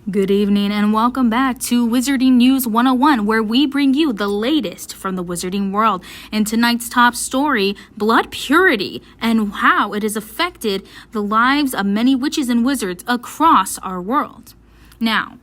Good evening and welcome back to Wizarding News 101, where we bring you the latest from the wizarding world. In tonight's top story, blood purity and how it has affected the lives of many witches and wizards across our world. Now,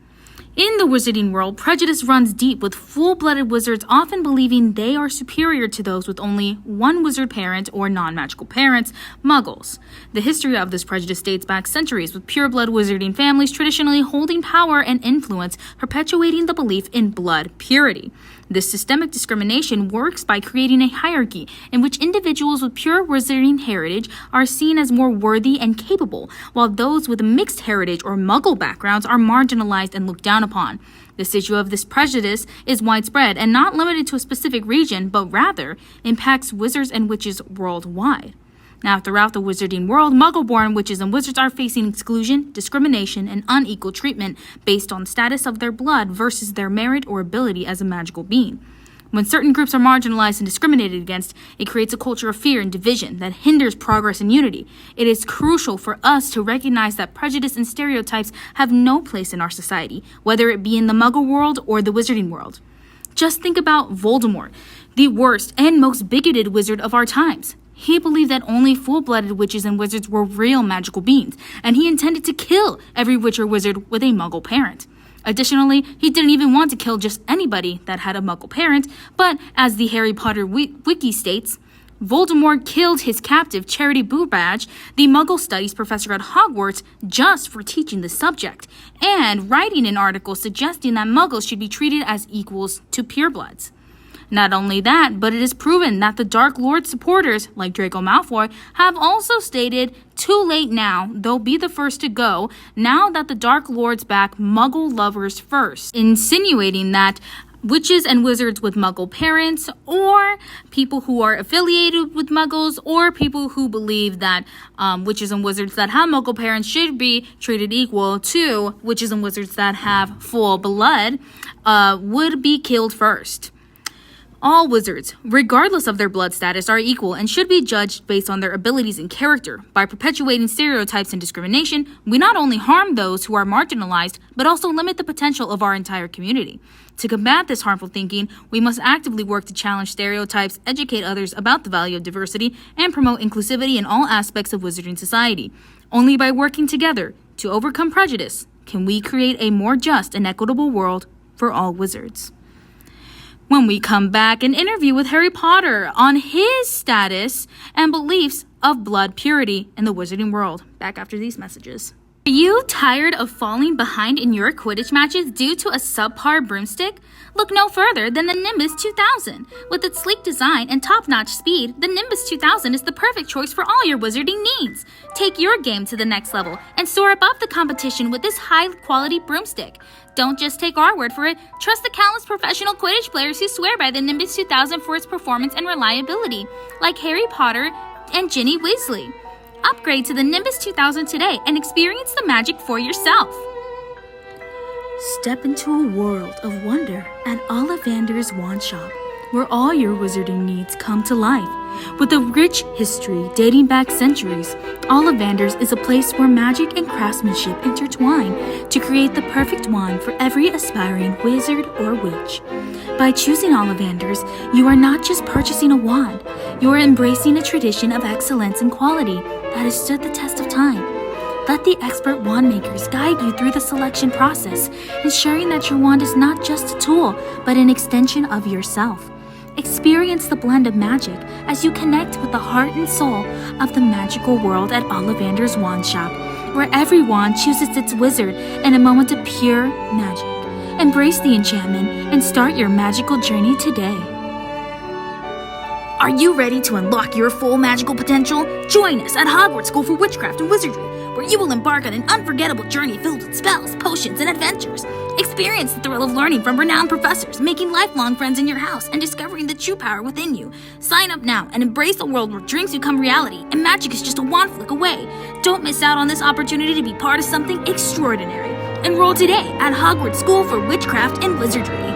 in the wizarding world, prejudice runs deep, with full-blooded wizards often believing they are superior to those with only one wizard parent or non-magical parents, muggles. The history of this prejudice dates back centuries, with pure-blood wizarding families traditionally holding power and influence, perpetuating the belief in blood purity. This systemic discrimination works by creating a hierarchy in which individuals with pure wizarding heritage are seen as more worthy and capable, while those with mixed heritage or muggle backgrounds are marginalized and looked down upon. This issue of this prejudice is widespread and not limited to a specific region, but rather impacts wizards and witches worldwide. Now, throughout the wizarding world, muggle-born witches and wizards are facing exclusion, discrimination, and unequal treatment based on the status of their blood versus their merit or ability as a magical being. When certain groups are marginalized and discriminated against, it creates a culture of fear and division that hinders progress and unity. It is crucial for us to recognize that prejudice and stereotypes have no place in our society, whether it be in the muggle world or the wizarding world. Just think about Voldemort, the worst and most bigoted wizard of our times. He believed that only full-blooded witches and wizards were real magical beings, and he intended to kill every witch or wizard with a muggle parent. Additionally, he didn't even want to kill just anybody that had a muggle parent, but as the Harry Potter wiki states, Voldemort killed his captive Charity Boorbadge, the Muggle Studies professor at Hogwarts, just for teaching the subject, and writing an article suggesting that Muggles should be treated as equals to purebloods. Not only that, but it is proven that the Dark Lord supporters, like Draco Malfoy, have also stated, too late now, they'll be the first to go, now that the Dark Lords back Muggle lovers first, insinuating that witches and wizards with Muggle parents, or people who are affiliated with Muggles, or people who believe that witches and wizards that have Muggle parents should be treated equal to witches and wizards that have full blood, would be killed first. All wizards, regardless of their blood status, are equal and should be judged based on their abilities and character. By perpetuating stereotypes and discrimination, we not only harm those who are marginalized, but also limit the potential of our entire community. To combat this harmful thinking, we must actively work to challenge stereotypes, educate others about the value of diversity, and promote inclusivity in all aspects of wizarding society. Only by working together to overcome prejudice can we create a more just and equitable world for all wizards. When we come back, an interview with Harry Potter on his status and beliefs of blood purity in the wizarding world. Back after these messages. Are you tired of falling behind in your Quidditch matches due to a subpar broomstick? Look no further than the Nimbus 2000. With its sleek design and top-notch speed, the Nimbus 2000 is the perfect choice for all your wizarding needs. Take your game to the next level and soar above the competition with this high-quality broomstick. Don't just take our word for it. Trust the countless professional Quidditch players who swear by the Nimbus 2000 for its performance and reliability, like Harry Potter and Ginny Weasley. Upgrade to the Nimbus 2000 today and experience the magic for yourself. Step into a world of wonder at Ollivander's Wand Shop, where all your wizarding needs come to life. With a rich history dating back centuries, Ollivander's is a place where magic and craftsmanship intertwine to create the perfect wand for every aspiring wizard or witch. By choosing Ollivander's, you are not just purchasing a wand, you are embracing a tradition of excellence and quality that has stood the test of time. Let the expert wand makers guide you through the selection process, ensuring that your wand is not just a tool, but an extension of yourself. Experience the blend of magic as you connect with the heart and soul of the magical world at Ollivander's Wand Shop, where every wand chooses its wizard in a moment of pure magic. Embrace the enchantment and start your magical journey today. Are you ready to unlock your full magical potential? Join us at Hogwarts School for Witchcraft and Wizardry, where you will embark on an unforgettable journey filled with spells, potions, and adventures. Experience the thrill of learning from renowned professors, making lifelong friends in your house, and discovering the true power within you. Sign up now and embrace a world where dreams become reality and magic is just a wand flick away. Don't miss out on this opportunity to be part of something extraordinary. Enroll today at Hogwarts School for Witchcraft and Wizardry.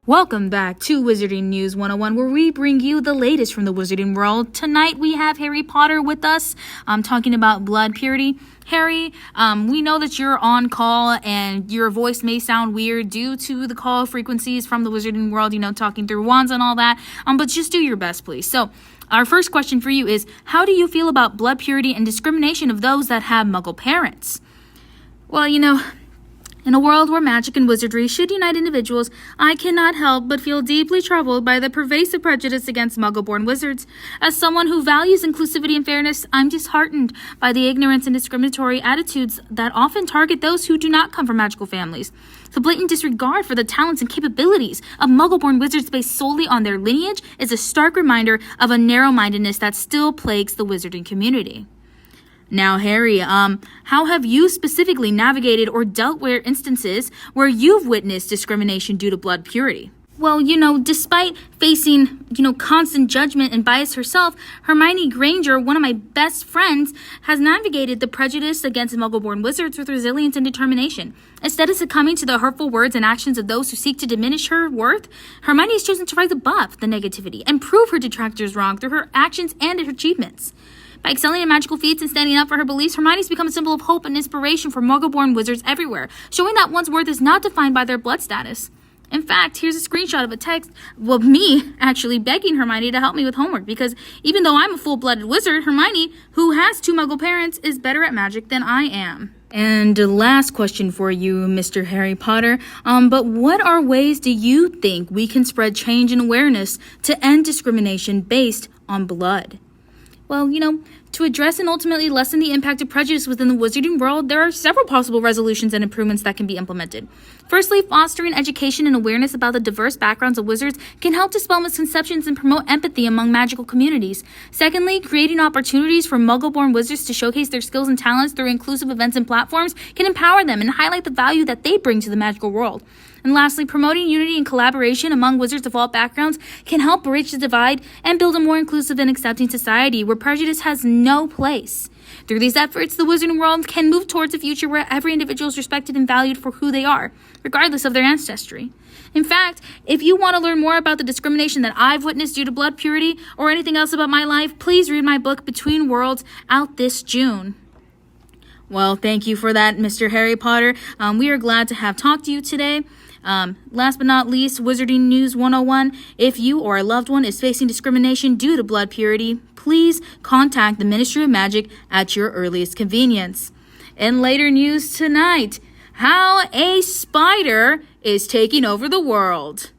Welcome back to Wizarding News 101, where we bring you the latest from the wizarding world. Tonight we have Harry Potter with us, talking about blood purity. Harry, we know that you're on call and your voice may sound weird due to the call frequencies from the wizarding world, talking through wands and all that, but just do your best, please. So, our first question for you is, how do you feel about blood purity and discrimination of those that have Muggle parents? Well, in a world where magic and wizardry should unite individuals, I cannot help but feel deeply troubled by the pervasive prejudice against Muggle-born wizards. As someone who values inclusivity and fairness, I'm disheartened by the ignorance and discriminatory attitudes that often target those who do not come from magical families. The blatant disregard for the talents and capabilities of Muggle-born wizards based solely on their lineage is a stark reminder of a narrow-mindedness that still plagues the wizarding community. Now, Harry, how have you specifically navigated or dealt with instances where you've witnessed discrimination due to blood purity? Well, despite facing, constant judgment and bias herself, Hermione Granger, one of my best friends, has navigated the prejudice against Muggle-born wizards with resilience and determination. Instead of succumbing to the hurtful words and actions of those who seek to diminish her worth, Hermione has chosen to rise above the negativity and prove her detractors wrong through her actions and her achievements. By excelling in magical feats and standing up for her beliefs, Hermione's become a symbol of hope and inspiration for Muggle-born wizards everywhere, showing that one's worth is not defined by their blood status. In fact, here's a screenshot of a text of me actually begging Hermione to help me with homework, because even though I'm a full-blooded wizard, Hermione, who has 2 Muggle parents, is better at magic than I am. And last question for you, Mr. Harry Potter. But what are ways do you think we can spread change and awareness to end discrimination based on blood? Well, to address and ultimately lessen the impact of prejudice within the wizarding world, there are several possible resolutions and improvements that can be implemented. Firstly, fostering education and awareness about the diverse backgrounds of wizards can help dispel misconceptions and promote empathy among magical communities. Secondly, creating opportunities for Muggle-born wizards to showcase their skills and talents through inclusive events and platforms can empower them and highlight the value that they bring to the magical world. And lastly, promoting unity and collaboration among wizards of all backgrounds can help bridge the divide and build a more inclusive and accepting society where prejudice has no place. Through these efforts, the wizarding world can move towards a future where every individual is respected and valued for who they are, regardless of their ancestry. In fact, if you want to learn more about the discrimination that I've witnessed due to blood purity or anything else about my life, please read my book, Between Worlds, out this June. Well, thank you for that, Mr. Harry Potter. We are glad to have talked to you today. Last but not least, Wizarding News 101. If you or a loved one is facing discrimination due to blood purity, please contact the Ministry of Magic at your earliest convenience. In later news tonight, how a spider is taking over the world.